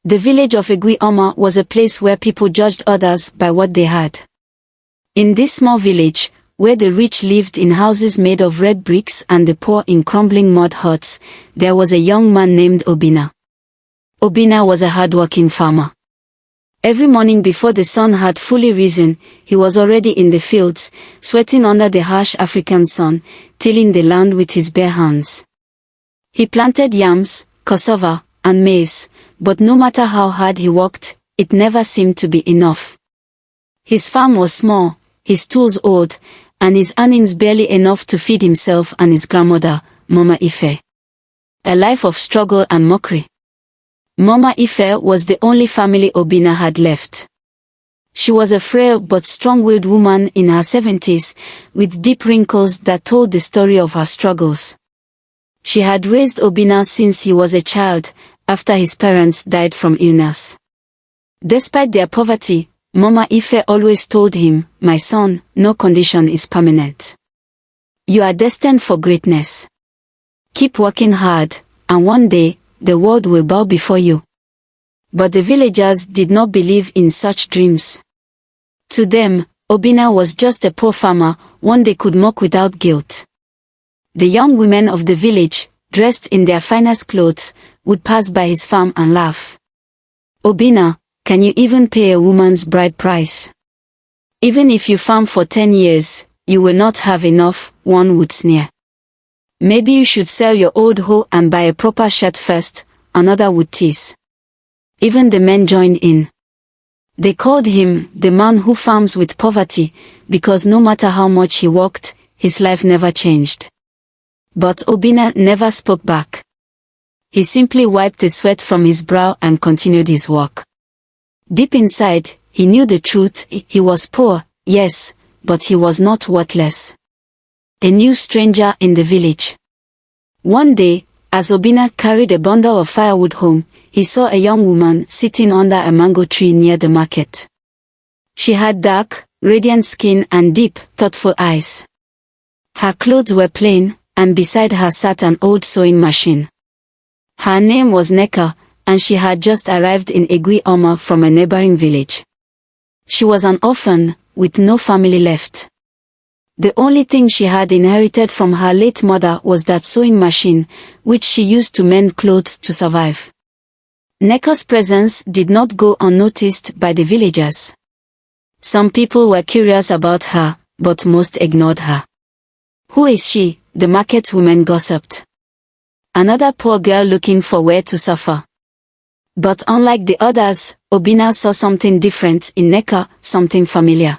The village of Egui-Oma was a place where people judged others by what they had. In this small village, where the rich lived in houses made of red bricks and the poor in crumbling mud huts, there was a young man named Obinna. Obinna was a hard-working farmer. Every morning before the sun had fully risen, he was already in the fields, sweating under the harsh African sun, tilling the land with his bare hands. He planted yams, cassava, and maize, but no matter how hard he worked, it never seemed to be enough. His farm was small, his tools old, and his earnings barely enough to feed himself and his grandmother, Mama Ife. A life of struggle and mockery. Mama Ife was the only family Obinna had left. She was a frail but strong-willed woman in her 70s, with deep wrinkles that told the story of her struggles. She had raised Obinna since he was a child, after his parents died from illness. Despite their poverty, Mama Ife always told him, "My son, no condition is permanent. You are destined for greatness. Keep working hard, and one day, the world will bow before you." But the villagers did not believe in such dreams. To them, Obinna was just a poor farmer, one they could mock without guilt. The young women of the village, dressed in their finest clothes, would pass by his farm and laugh. "Obinna, can you even pay a woman's bride price? Even if you farm for 10 years, you will not have enough," one would sneer. "Maybe you should sell your old hoe and buy a proper shirt first," another would tease. Even the men joined in. They called him the man who farms with poverty, because no matter how much he worked, his life never changed. But Obinna never spoke back. He simply wiped the sweat from his brow and continued his work. Deep inside, he knew the truth. He was poor, yes, but he was not worthless. A new stranger in the village. One day, as Obinna carried a bundle of firewood home, he saw a young woman sitting under a mango tree near the market. She had dark, radiant skin and deep, thoughtful eyes. Her clothes were plain, and beside her sat an old sewing machine. Her name was Neka, and she had just arrived in Egui-Oma from a neighboring village. She was an orphan, with no family left. The only thing she had inherited from her late mother was that sewing machine, which she used to mend clothes to survive. Neka's presence did not go unnoticed by the villagers. Some people were curious about her, but most ignored her. "Who is she?" the market women gossiped. "Another poor girl looking for where to suffer." But unlike the others, Obinna saw something different in Neka, something familiar.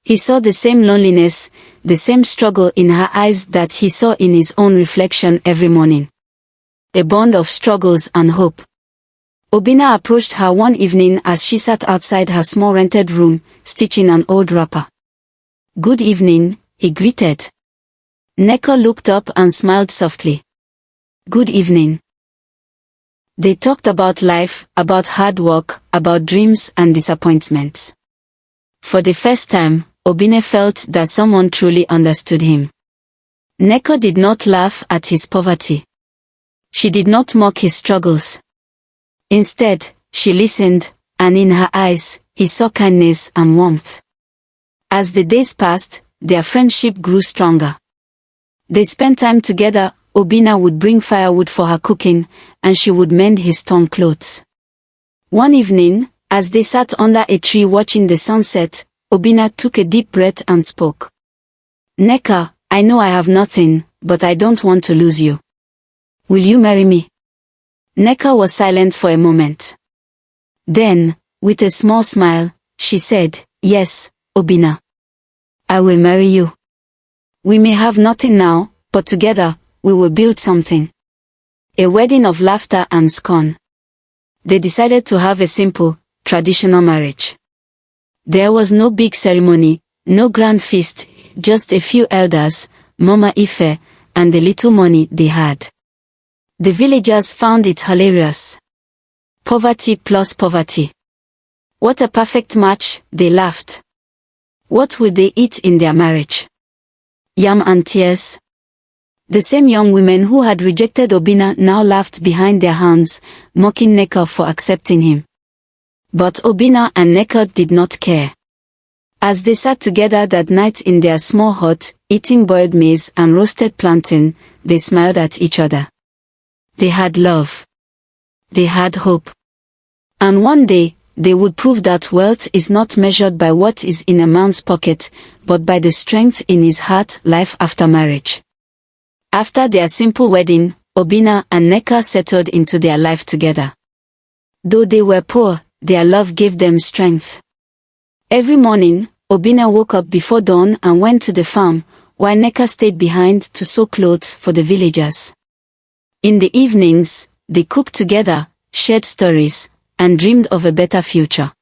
He saw the same loneliness, the same struggle in her eyes that he saw in his own reflection every morning. A bond of struggles and hope. Obinna approached her one evening as she sat outside her small rented room, stitching an old wrapper. "Good evening," he greeted. Neka looked up and smiled softly. "Good evening." They talked about life, about hard work, about dreams and disappointments. For the first time, Obinna felt that someone truly understood him. Neka did not laugh at his poverty. She did not mock his struggles. Instead, she listened, and in her eyes, he saw kindness and warmth. As the days passed, their friendship grew stronger. They spent time together. Obinna would bring firewood for her cooking, and she would mend his torn clothes. One evening, as they sat under a tree watching the sunset, Obinna took a deep breath and spoke. "Neka, I know I have nothing, but I don't want to lose you. Will you marry me?" Neka was silent for a moment. Then, with a small smile, she said, "Yes, Obinna. I will marry you. We may have nothing now, but together, we will build something." A wedding of laughter and scorn. They decided to have a simple, traditional marriage. There was no big ceremony, no grand feast, just a few elders, Mama Ife, and the little money they had. The villagers found it hilarious. Poverty plus poverty. What a perfect match, they laughed. What would they eat in their marriage? Yam and tears? The same young women who had rejected Obinna now laughed behind their hands, mocking Nneka for accepting him. But Obinna and Nneka did not care. As they sat together that night in their small hut, eating boiled maize and roasted plantain, they smiled at each other. They had love. They had hope. And one day, they would prove that wealth is not measured by what is in a man's pocket, but by the strength in his heart. Life after marriage. After their simple wedding, Obinna and Nneka settled into their life together. Though they were poor, their love gave them strength. Every morning, Obinna woke up before dawn and went to the farm, while Nneka stayed behind to sew clothes for the villagers. In the evenings, they cooked together, shared stories, and dreamed of a better future.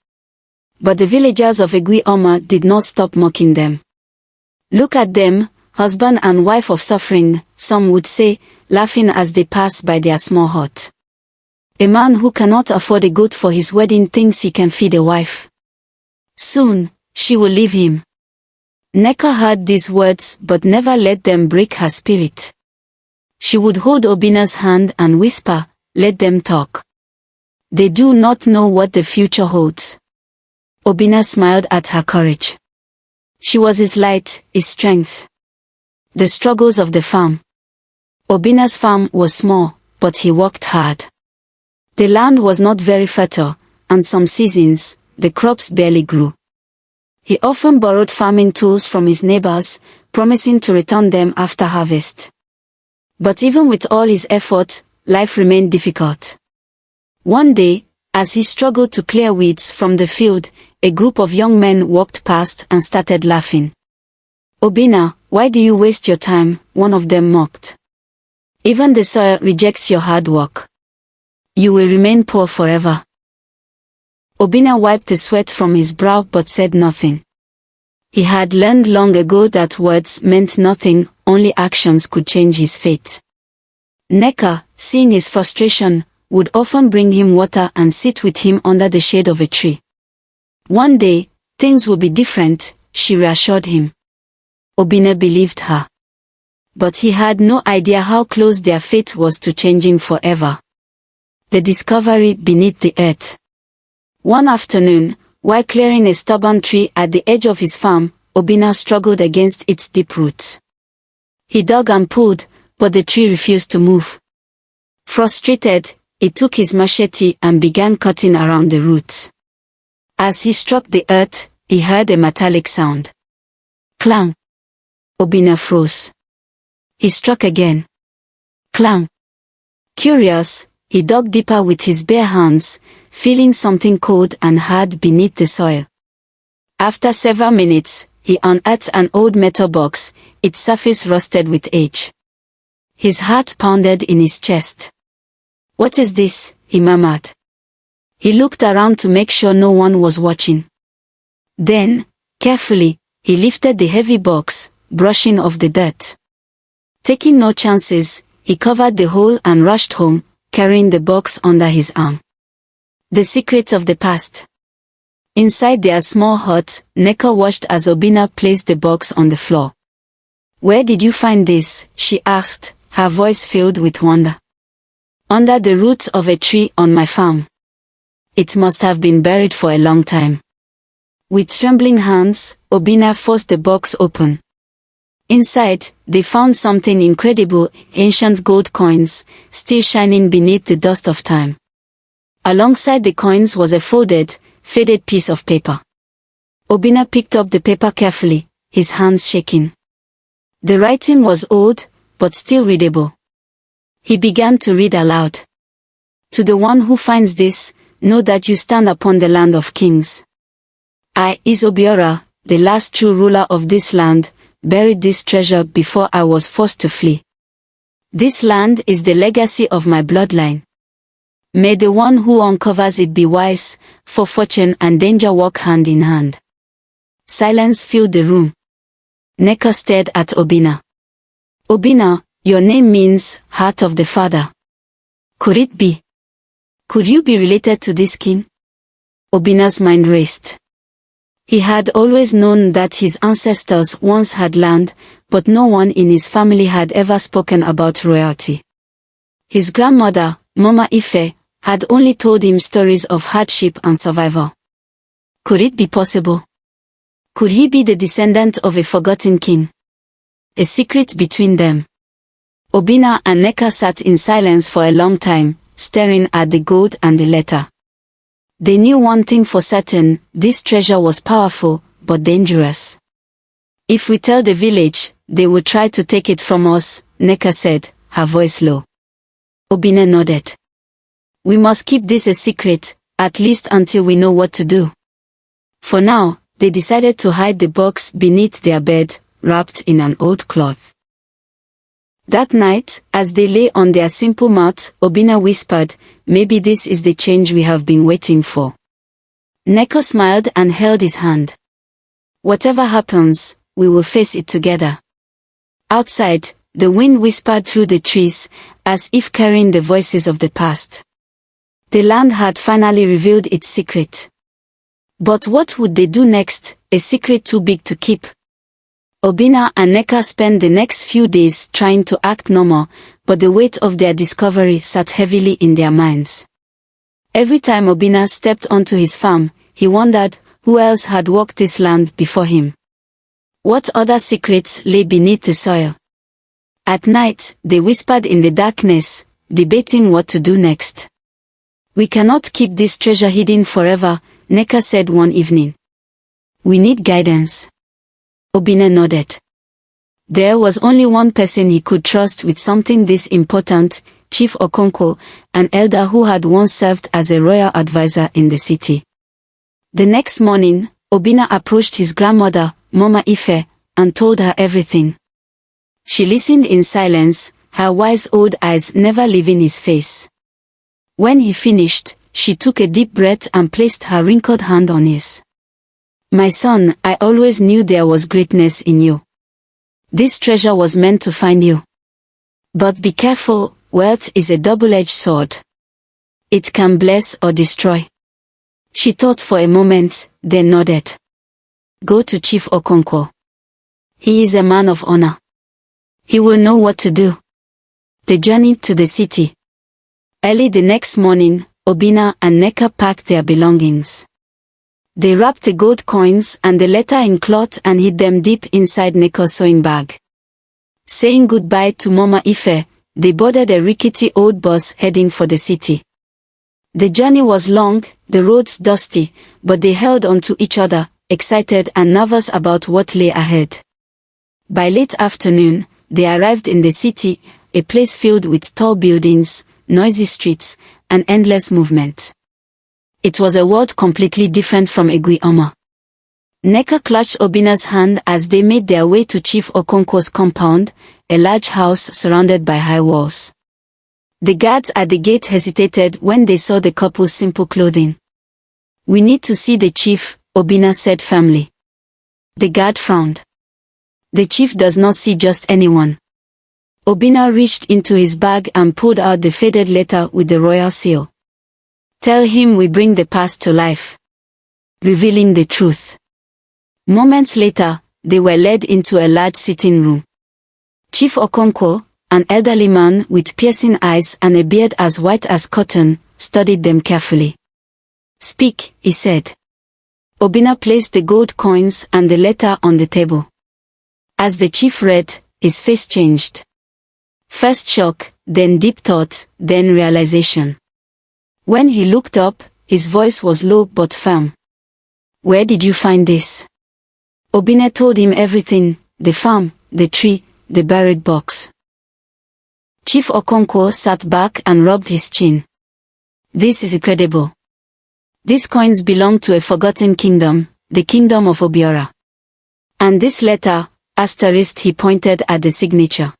But the villagers of Egwi Oma did not stop mocking them. Look at them, husband and wife of suffering, some would say, laughing as they passed by their small hut. A man who cannot afford a goat for his wedding thinks he can feed a wife. Soon, she will leave him. Nneka heard these words but never let them break her spirit. She would hold Obinna's hand and whisper, "Let them talk. They do not know what the future holds." Obinna smiled at her courage. She was his light, his strength. The struggles of the farm. Obinna's farm was small, but he worked hard. The land was not very fertile, and some seasons, the crops barely grew. He often borrowed farming tools from his neighbors, promising to return them after harvest. But even with all his effort, life remained difficult. One day, as he struggled to clear weeds from the field, a group of young men walked past and started laughing. "Obinna, why do you waste your time?" one of them mocked. "Even the soil rejects your hard work. You will remain poor forever." Obinna wiped the sweat from his brow but said nothing. He had learned long ago that words meant nothing, only actions could change his fate. Nneka, seeing his frustration, would often bring him water and sit with him under the shade of a tree. One day, things will be different, she reassured him. Obinna believed her. But he had no idea how close their fate was to changing forever. The discovery beneath the earth. One afternoon, while clearing a stubborn tree at the edge of his farm, Obinna struggled against its deep roots. He dug and pulled, but the tree refused to move. Frustrated, he took his machete and began cutting around the roots. As he struck the earth, he heard a metallic sound. Clang! Obinna froze. He struck again. Clang! Curious, he dug deeper with his bare hands, feeling something cold and hard beneath the soil. After several minutes, he unearthed an old metal box, its surface rusted with age. His heart pounded in his chest. "What is this?" he murmured. He looked around to make sure no one was watching. Then, carefully, he lifted the heavy box, brushing off the dirt. Taking no chances, he covered the hole and rushed home, carrying the box under his arm. The secrets of the past. Inside their small hut, Nneka watched as Obinna placed the box on the floor. "Where did you find this?" she asked, her voice filled with wonder. "Under the roots of a tree on my farm. It must have been buried for a long time." With trembling hands, Obinna forced the box open. Inside, they found something incredible, ancient gold coins, still shining beneath the dust of time. Alongside the coins was a folded, faded piece of paper. Obinna picked up the paper carefully, his hands shaking. The writing was old, but still readable. He began to read aloud. "To the one who finds this, know that you stand upon the land of kings. I, Isobiora, the last true ruler of this land, buried this treasure before I was forced to flee. This land is the legacy of my bloodline. May the one who uncovers it be wise, for fortune and danger walk hand in hand." Silence filled the room. Nneka stared at Obinna. "Obinna, your name means, heart of the father. Could it be? Could you be related to this king?" Obinna's mind raced. He had always known that his ancestors once had land, but no one in his family had ever spoken about royalty. His grandmother, Mama Ife, had only told him stories of hardship and survival. Could it be possible? Could he be the descendant of a forgotten king? A secret between them. Obinna and Nneka sat in silence for a long time, staring at the gold and the letter. They knew one thing for certain: this treasure was powerful, but dangerous. If we tell the village, they will try to take it from us, Nneka said, her voice low. Obinna nodded. We must keep this a secret, at least until we know what to do. For now, they decided to hide the box beneath their bed, wrapped in an old cloth. That night, as they lay on their simple mat, Obinna whispered, "Maybe this is the change we have been waiting for." Nneka smiled and held his hand. "Whatever happens, we will face it together." Outside, the wind whispered through the trees, as if carrying the voices of the past. The land had finally revealed its secret. But what would they do next, a secret too big to keep? Obinna and Nneka spent the next few days trying to act normal, but the weight of their discovery sat heavily in their minds. Every time Obinna stepped onto his farm, he wondered who else had walked this land before him. What other secrets lay beneath the soil? At night, they whispered in the darkness, debating what to do next. "We cannot keep this treasure hidden forever," Nneka said one evening. "We need guidance." Obinna nodded. There was only one person he could trust with something this important, Chief Okonkwo, an elder who had once served as a royal advisor in the city. The next morning, Obinna approached his grandmother, Mama Ife, and told her everything. She listened in silence, her wise old eyes never leaving his face. When he finished, she took a deep breath and placed her wrinkled hand on his. "My son, I always knew there was greatness in you. This treasure was meant to find you. But be careful, wealth is a double-edged sword. It can bless or destroy." She thought for a moment, then nodded. "Go to Chief Okonkwo. He is a man of honor. He will know what to do." The journey to the city. Early the next morning, Obinna and Nneka packed their belongings. They wrapped the gold coins and the letter in cloth and hid them deep inside Nneka's sewing bag. Saying goodbye to Mama Ife, they boarded a rickety old bus heading for the city. The journey was long, the roads dusty, but they held on to each other, excited and nervous about what lay ahead. By late afternoon, they arrived in the city, a place filled with tall buildings, noisy streets, and endless movement. It was a world completely different from Egwioma. Nneka clutched Obinna's hand as they made their way to Chief Okonkwo's compound, a large house surrounded by high walls. The guards at the gate hesitated when they saw the couple's simple clothing. "We need to see the chief," Obinna said firmly. The guard frowned. "The chief does not see just anyone." Obinna reached into his bag and pulled out the faded letter with the royal seal. "Tell him we bring the past to life." Revealing the truth. Moments later, they were led into a large sitting room. Chief Okonkwo, an elderly man with piercing eyes and a beard as white as cotton, studied them carefully. "Speak," he said. Obinna placed the gold coins and the letter on the table. As the chief read, his face changed. First shock, then deep thought, then realization. When he looked up, his voice was low but firm. "Where did you find this?" Obinna told him everything: the farm, the tree, the buried box. Chief Okonkwo sat back and rubbed his chin. "This is incredible. These coins belong to a forgotten kingdom, the kingdom of Obiora. And this letter, asterisk, he pointed at the signature.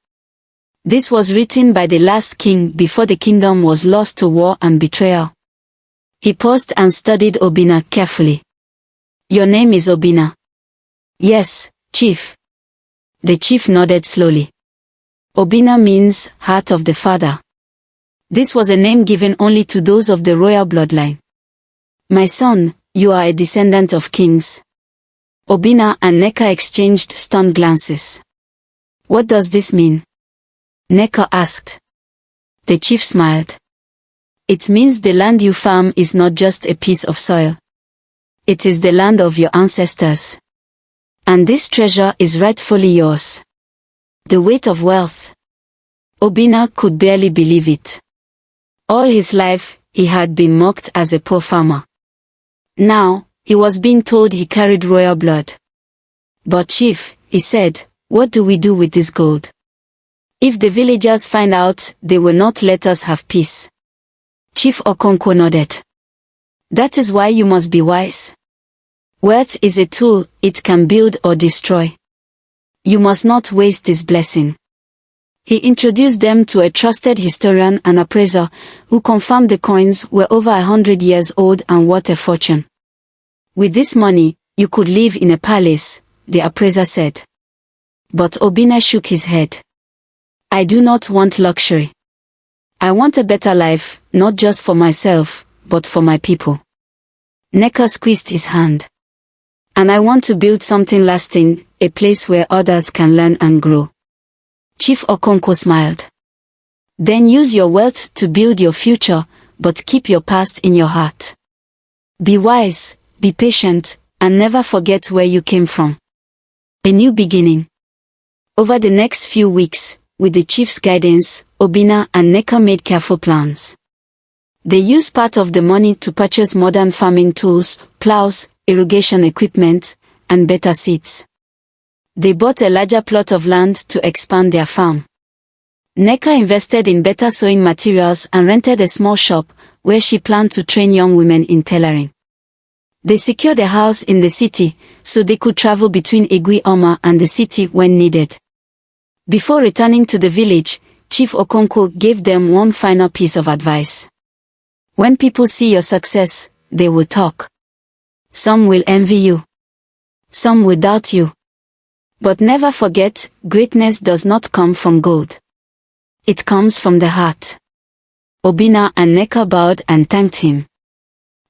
This was written by the last king before the kingdom was lost to war and betrayal." He paused and studied Obinna carefully. "Your name is Obinna?" "Yes, chief." The chief nodded slowly. "Obinna means heart of the father. This was a name given only to those of the royal bloodline. My son, you are a descendant of kings." Obinna and Nneka exchanged stunned glances. What does this mean? Neka asked. The chief smiled. It means the land you farm is not just a piece of soil. It is the land of your ancestors. And this treasure is rightfully yours. The weight of wealth. Obinna could barely believe it. All his life, he had been mocked as a poor farmer. Now, he was being told he carried royal blood. But chief, he said, what do we do with this gold? If the villagers find out, they will not let us have peace. Chief Okonkwo nodded. That is why you must be wise. Wealth is a tool, it can build or destroy. You must not waste this blessing. He introduced them to a trusted historian and appraiser, who confirmed the coins were over 100 years old and worth a fortune. With this money, you could live in a palace, the appraiser said. But Obinna shook his head. I do not want luxury. I want a better life, not just for myself, but for my people. Neka squeezed his hand. And I want to build something lasting, a place where others can learn and grow. Chief Okonkwo smiled. Then use your wealth to build your future, but keep your past in your heart. Be wise, be patient, and never forget where you came from. A new beginning. Over the next few weeks, with the chief's guidance, Obinna and Neka made careful plans. They used part of the money to purchase modern farming tools, plows, irrigation equipment, and better seeds. They bought a larger plot of land to expand their farm. Neka invested in better sewing materials and rented a small shop, where she planned to train young women in tailoring. They secured a house in the city, so they could travel between Egui-Oma and the city when needed. Before returning to the village, Chief Okonkwo gave them one final piece of advice. When people see your success, they will talk. Some will envy you. Some will doubt you. But never forget, greatness does not come from gold. It comes from the heart. Obinna and Neka bowed and thanked him.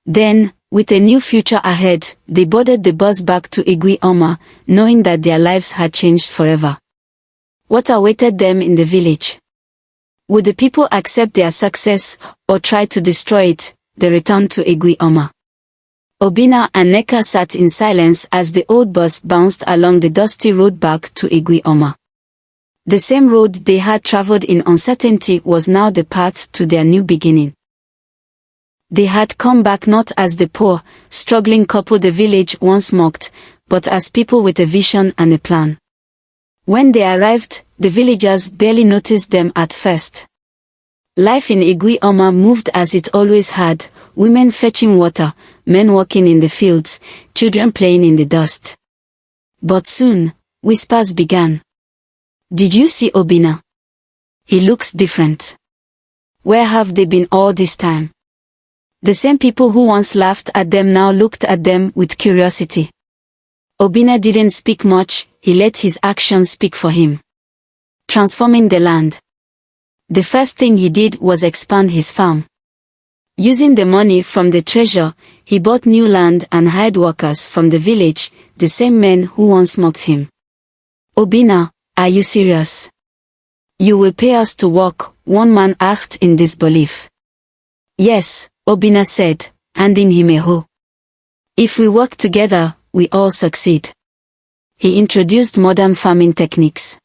Then, with a new future ahead, they boarded the bus back to Egui-Oma, knowing that their lives had changed forever. What awaited them in the village? Would the people accept their success, or try to destroy it? They returned to Egui-Oma. Obinna and Neka sat in silence as the old bus bounced along the dusty road back to Egui-Oma. The same road they had traveled in uncertainty was now the path to their new beginning. They had come back not as the poor, struggling couple the village once mocked, but as people with a vision and a plan. When they arrived, the villagers barely noticed them at first. Life in Egui-Oma moved as it always had, women fetching water, men working in the fields, children playing in the dust. But soon, whispers began. Did you see Obinna? He looks different. Where have they been all this time? The same people who once laughed at them now looked at them with curiosity. Obinna didn't speak much, he let his actions speak for him. Transforming the land. The first thing he did was expand his farm. Using the money from the treasure, he bought new land and hired workers from the village, the same men who once mocked him. Obinna, are you serious? You will pay us to work, one man asked in disbelief. Yes, Obinna said, handing him a hoe. If we work together, we all succeed. He introduced modern farming techniques.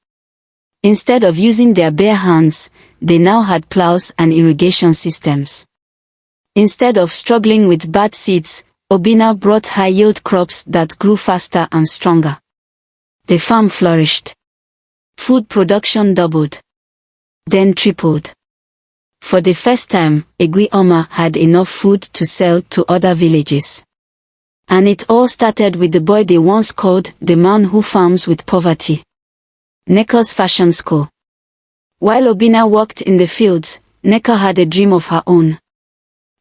Instead of using their bare hands, they now had plows and irrigation systems. Instead of struggling with bad seeds, Obinna brought high-yield crops that grew faster and stronger. The farm flourished. Food production doubled. Then tripled. For the first time, Egui-Oma had enough food to sell to other villages. And it all started with the boy they once called the man who farms with poverty. Neka's fashion school. While Obinna worked in the fields, Neka had a dream of her own.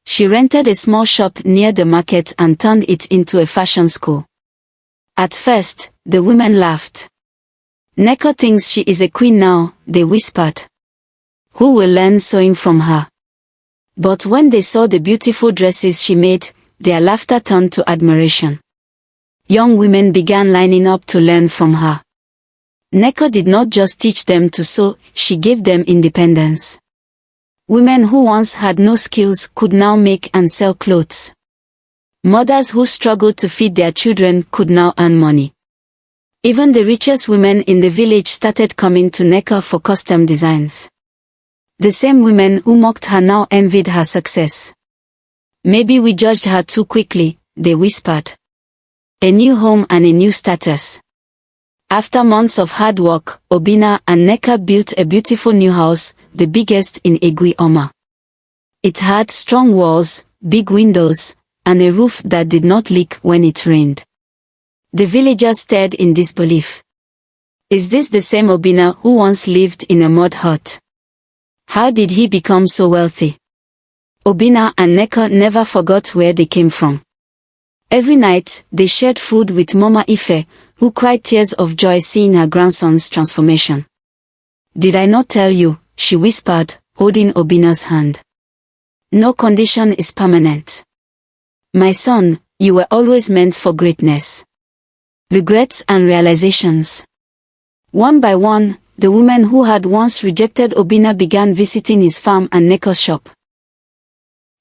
She rented a small shop near the market and turned it into a fashion school. At first, the women laughed. Neka thinks she is a queen now, they whispered. Who will learn sewing from her? But when they saw the beautiful dresses she made, their laughter turned to admiration. Young women began lining up to learn from her. Nneka did not just teach them to sew, she gave them independence. Women who once had no skills could now make and sell clothes. Mothers who struggled to feed their children could now earn money. Even the richest women in the village started coming to Nneka for custom designs. The same women who mocked her now envied her success. Maybe we judged her too quickly, they whispered. A new home and a new status. After months of hard work, Obinna and Nneka built a beautiful new house, the biggest in Egwi-Oma. It had strong walls, big windows, and a roof that did not leak when it rained. The villagers stared in disbelief. Is this the same Obinna who once lived in a mud hut? How did he become so wealthy? Obinna and Nneka never forgot where they came from. Every night, they shared food with Mama Ife, who cried tears of joy seeing her grandson's transformation. Did I not tell you, she whispered, holding Obinna's hand. No condition is permanent. My son, you were always meant for greatness. Regrets and realizations. One by one, the women who had once rejected Obinna began visiting his farm and Nneka's shop.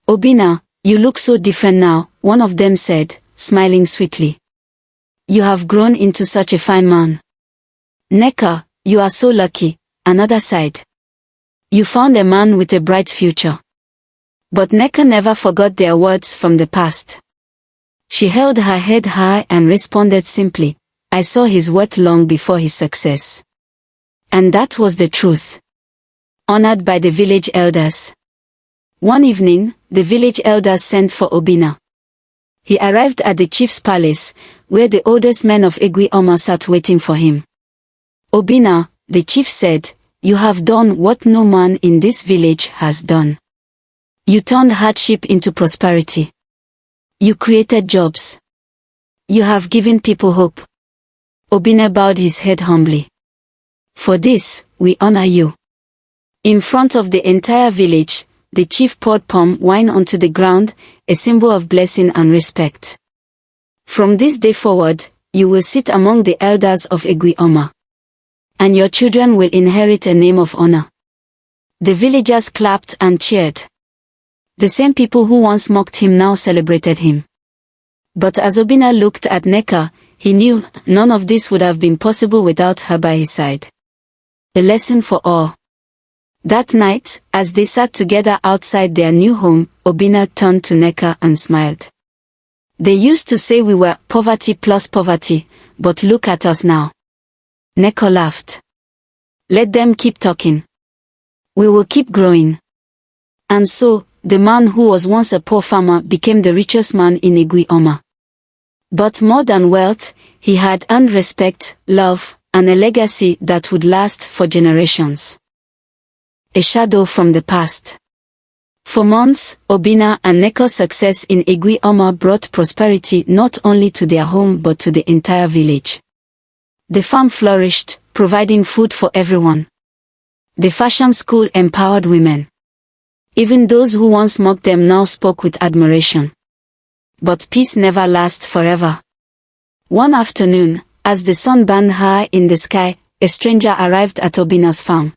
Obinna, you look so different now, one of them said, smiling sweetly. You have grown into such a fine man. Nneka, you are so lucky, another sighed. You found a man with a bright future. But Nneka never forgot their words from the past. She held her head high and responded simply, I saw his worth long before his success. And that was the truth. Honored by the village elders. One evening, the village elders sent for Obinna. He arrived at the chief's palace, where the oldest men of Egwi-Oma sat waiting for him. Obinna, the chief said, you have done what no man in this village has done. You turned hardship into prosperity. You created jobs. You have given people hope. Obinna bowed his head humbly. For this, we honor you. In front of the entire village, the chief poured palm wine onto the ground, a symbol of blessing and respect. From this day forward, you will sit among the elders of Egwi-Oma. And your children will inherit a name of honor. The villagers clapped and cheered. The same people who once mocked him now celebrated him. But as Obinna looked at Nneka, he knew none of this would have been possible without her by his side. A lesson for all. That night, as they sat together outside their new home, Obinna turned to Nneka and smiled. They used to say we were poverty plus poverty, but look at us now. Nneka laughed. Let them keep talking. We will keep growing. And so, the man who was once a poor farmer became the richest man in Egwi-Oma. But more than wealth, he had earned respect, love, and a legacy that would last for generations. A shadow from the past. For months, Obinna and Nneka's success in Egwi-Oma brought prosperity not only to their home but to the entire village. The farm flourished, providing food for everyone. The fashion school empowered women. Even those who once mocked them now spoke with admiration. But peace never lasts forever. One afternoon, as the sun burned high in the sky, a stranger arrived at Obinna's farm.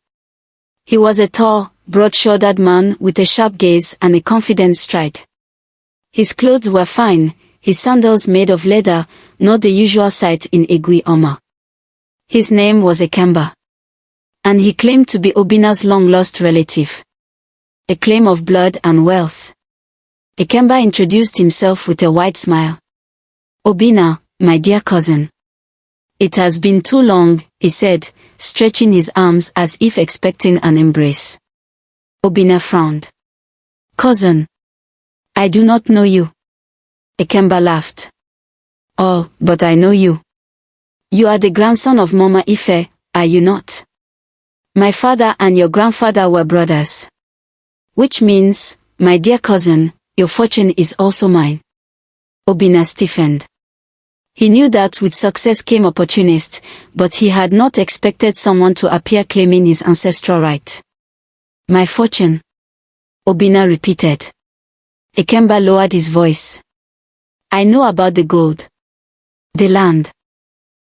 He was a tall, broad-shouldered man with a sharp gaze and a confident stride. His clothes were fine, his sandals made of leather, not the usual sight in Egwi-Oma. His name was Ekemba. And he claimed to be Obinna's long-lost relative. A claim of blood and wealth. Ekemba introduced himself with a wide smile. Obinna, my dear cousin. It has been too long, he said, stretching his arms as if expecting an embrace. Obinna frowned. Cousin. I do not know you. Ekemba laughed. Oh, but I know you. You are the grandson of Mama Ife, are you not? My father and your grandfather were brothers. Which means, my dear cousin, your fortune is also mine. Obinna stiffened. He knew that with success came opportunists, but he had not expected someone to appear claiming his ancestral right. My fortune. Obinna repeated. Ekemba lowered his voice. I know about the gold. The land.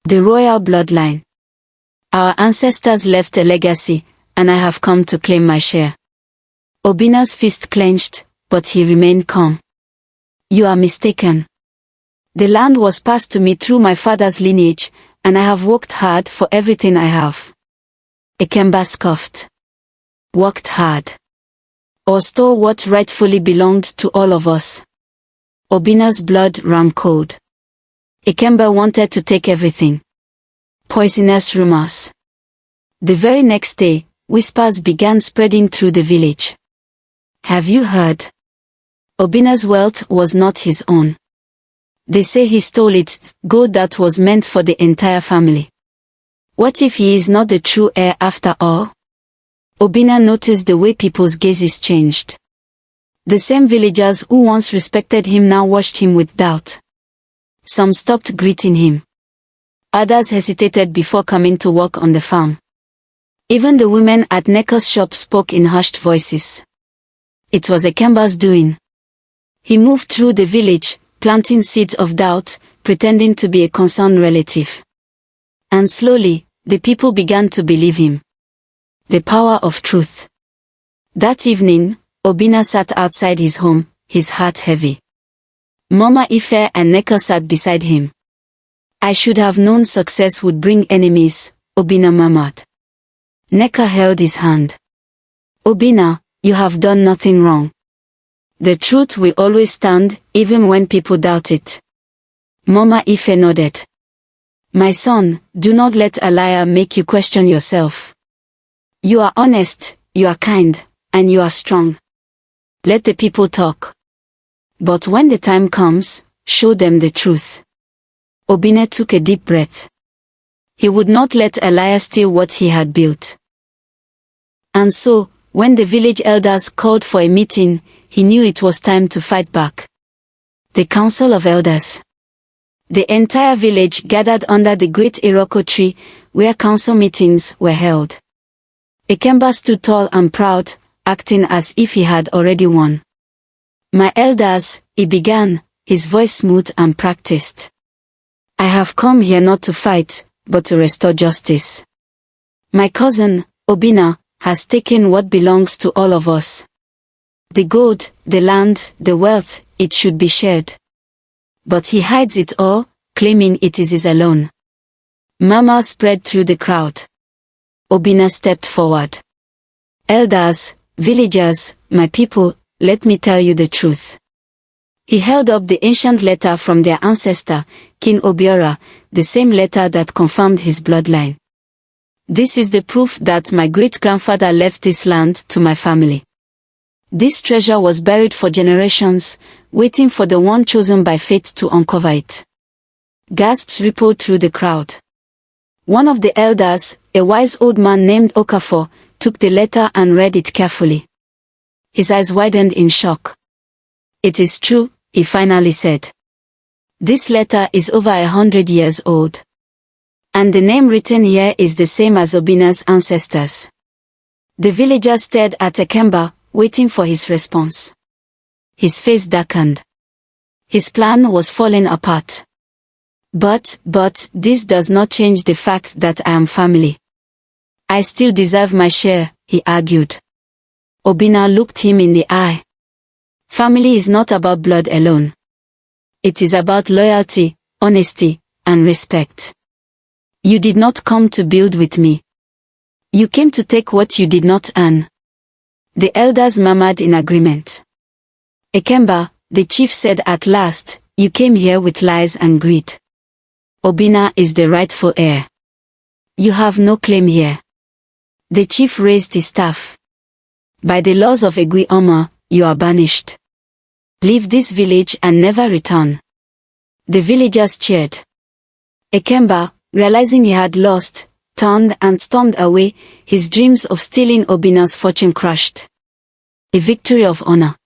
The royal bloodline. Our ancestors left a legacy, and I have come to claim my share. Obina's fist clenched, but he remained calm. You are mistaken. The land was passed to me through my father's lineage, and I have worked hard for everything I have. Ikemba scoffed. Worked hard. Or stole what rightfully belonged to all of us. Obina's blood ran cold. Ikemba wanted to take everything. Poisonous rumors. The very next day, whispers began spreading through the village. Have you heard? Obina's wealth was not his own. They say he stole it, gold that was meant for the entire family. What if he is not the true heir after all? Obina noticed the way people's gazes changed. The same villagers who once respected him now watched him with doubt. Some stopped greeting him. Others hesitated before coming to work on the farm. Even the women at Neko's shop spoke in hushed voices. It was Ikemba's doing. He moved through the village, planting seeds of doubt, pretending to be a concerned relative. And slowly, the people began to believe him. The power of truth. That evening, Obina sat outside his home, his heart heavy. Mama Ife and Neko sat beside him. I should have known success would bring enemies, Obina murmured. Neko held his hand. Obina, you have done nothing wrong. The truth will always stand, even when people doubt it. Mama Ife nodded. My son, do not let a liar make you question yourself. You are honest, you are kind, and you are strong. Let the people talk. But when the time comes, show them the truth. Obina took a deep breath. He would not let a liar steal what he had built. And so, when the village elders called for a meeting, he knew it was time to fight back. The Council of Elders. The entire village gathered under the great Iroko tree, where council meetings were held. Ikemba stood tall and proud, acting as if he had already won. My elders, he began, his voice smooth and practiced. I have come here not to fight, but to restore justice. My cousin, Obina, has taken what belongs to all of us. The gold, the land, the wealth, it should be shared. But he hides it all, claiming it is his alone. Murmurs spread through the crowd. Obina stepped forward. Elders, villagers, my people, let me tell you the truth. He held up the ancient letter from their ancestor, King Obiora, the same letter that confirmed his bloodline. This is the proof that my great-grandfather left this land to my family. This treasure was buried for generations, waiting for the one chosen by fate to uncover it. Gasps rippled through the crowd. One of the elders, a wise old man named Okafor, took the letter and read it carefully. His eyes widened in shock. It is true, he finally said. This letter is over 100 years old. And the name written here is the same as Obina's ancestors. The villagers stared at Ikemba, waiting for his response. His face darkened. His plan was falling apart. But this does not change the fact that I am family. I still deserve my share, he argued. Obina looked him in the eye. Family is not about blood alone. It is about loyalty, honesty, and respect. You did not come to build with me. You came to take what you did not earn. The elders murmured in agreement. Ikemba, the chief said at last, you came here with lies and greed. Obina is the rightful heir. You have no claim here. The chief raised his staff. By the laws of Egui Oma, you are banished. Leave this village and never return. The villagers cheered. Ikemba, realizing he had lost, turned and stormed away, his dreams of stealing Obina's fortune crushed. A victory of honor.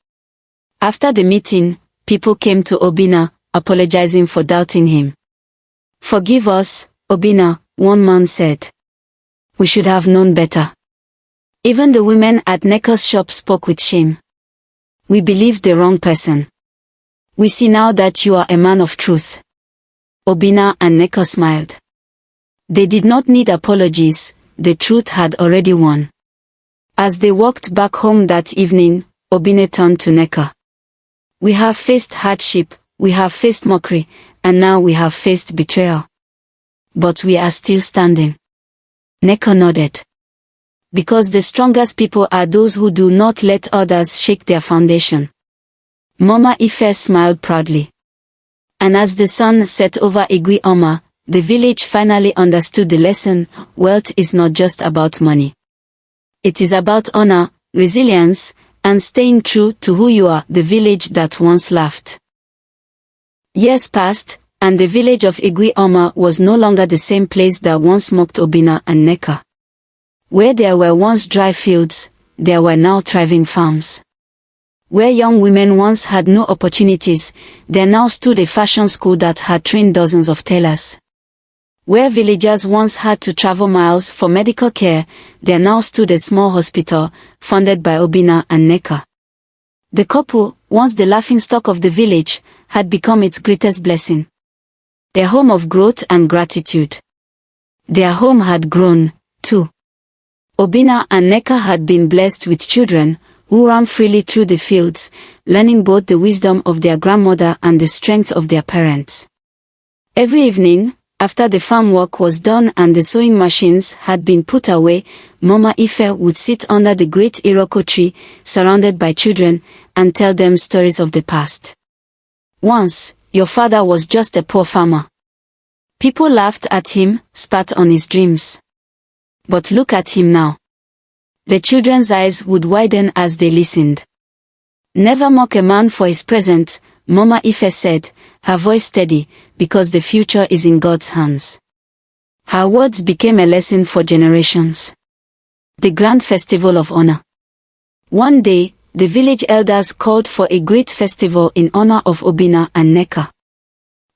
After the meeting, people came to Obina, apologizing for doubting him. Forgive us, Obina, one man said. We should have known better. Even the women at Neko's shop spoke with shame. We believed the wrong person. We see now that you are a man of truth. Obina and Neko smiled. They did not need apologies, the truth had already won. As they walked back home that evening, Obinna turned to Nneka. We have faced hardship, we have faced mockery, and now we have faced betrayal. But we are still standing. Nneka nodded. Because the strongest people are those who do not let others shake their foundation. Mama Ife smiled proudly. And as the sun set over Egui Oma, the village finally understood the lesson: wealth is not just about money. It is about honor, resilience, and staying true to who you are. The village that once laughed. Years passed, and the village of Egui Oma was no longer the same place that once mocked Obinna and Nneka. Where there were once dry fields, there were now thriving farms. Where young women once had no opportunities, there now stood a fashion school that had trained dozens of tailors. Where villagers once had to travel miles for medical care, there now stood a small hospital, funded by Obinna and Nneka. The couple, once the laughingstock of the village, had become its greatest blessing. Their home of growth and gratitude. Their home had grown, too. Obinna and Nneka had been blessed with children, who ran freely through the fields, learning both the wisdom of their grandmother and the strength of their parents. Every evening, after the farm work was done and the sewing machines had been put away, Mama Ife would sit under the great Iroko tree, surrounded by children, and tell them stories of the past. Once, your father was just a poor farmer. People laughed at him, spat on his dreams. But look at him now. The children's eyes would widen as they listened. Never mock a man for his present, Mama Ife said, her voice steady, because the future is in God's hands. Her words became a lesson for generations. The Grand Festival of Honor. One day, the village elders called for a great festival in honor of Obinna and Nneka.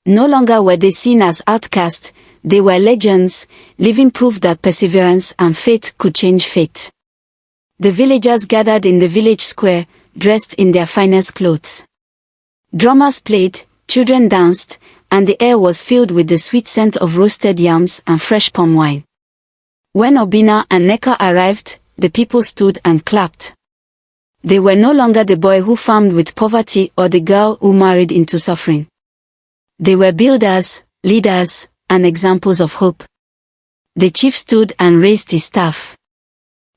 No longer were they seen as outcasts, they were legends, living proof that perseverance and faith could change fate. The villagers gathered in the village square, dressed in their finest clothes. Drummers played, children danced, and the air was filled with the sweet scent of roasted yams and fresh palm wine. When Obinna and Nneka arrived, the people stood and clapped. They were no longer the boy who farmed with poverty or the girl who married into suffering. They were builders, leaders, and examples of hope. The chief stood and raised his staff.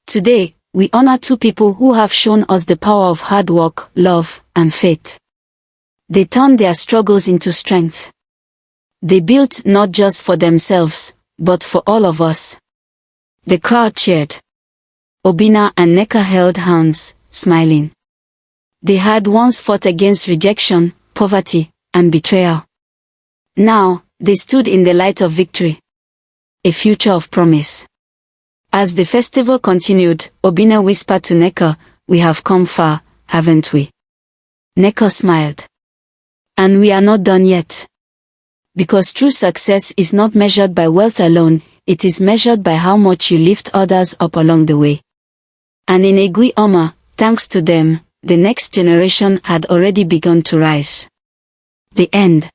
Today, we honor two people who have shown us the power of hard work, love, and faith. They turned their struggles into strength. They built not just for themselves, but for all of us. The crowd cheered. Obinna and Nneka held hands, smiling. They had once fought against rejection, poverty, and betrayal. Now, they stood in the light of victory. A future of promise. As the festival continued, Obinna whispered to Nneka, "We have come far, haven't we?" Nneka smiled. "And we are not done yet. Because true success is not measured by wealth alone, it is measured by how much you lift others up along the way." And in Egui Oma, thanks to them, the next generation had already begun to rise. The end.